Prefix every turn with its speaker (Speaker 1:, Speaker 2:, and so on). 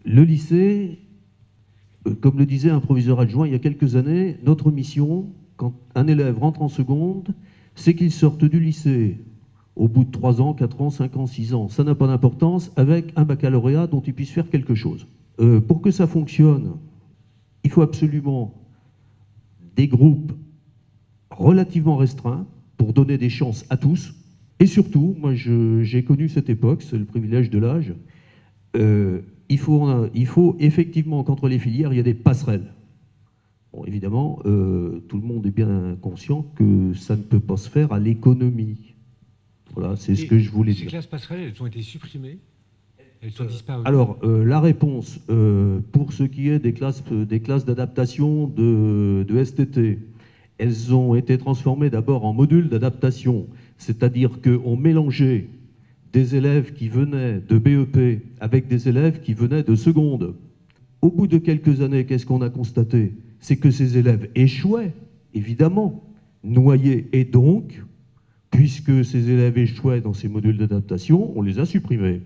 Speaker 1: Le lycée, comme le disait un proviseur adjoint il y a quelques années, notre mission, quand un élève rentre en seconde, c'est qu'il sorte du lycée au bout de 3 ans, 4 ans, 5 ans, 6 ans. Ça n'a pas d'importance, avec un baccalauréat dont il puisse faire quelque chose. Pour que ça fonctionne, il faut absolument des groupes relativement restreints pour donner des chances à tous. Et surtout, moi j'ai connu cette époque, c'est le privilège de l'âge, il faut effectivement qu'entre les filières, il y ait des passerelles. Bon, évidemment, tout le monde est bien conscient que ça ne peut pas se faire à l'économie. Voilà, c'est ce que je voulais dire.
Speaker 2: Ces classes passerelles, elles ont été supprimées? Elles sont disparues?
Speaker 1: Alors, la réponse, pour ce qui est des classes d'adaptation de STT, elles ont été transformées d'abord en modules d'adaptation, c'est-à-dire qu'on mélangeait des élèves qui venaient de BEP avec des élèves qui venaient de seconde. Au bout de quelques années, qu'est-ce qu'on a constaté? C'est que ces élèves échouaient, évidemment, noyés, et donc, puisque ces élèves échouaient dans ces modules d'adaptation, on les a supprimés.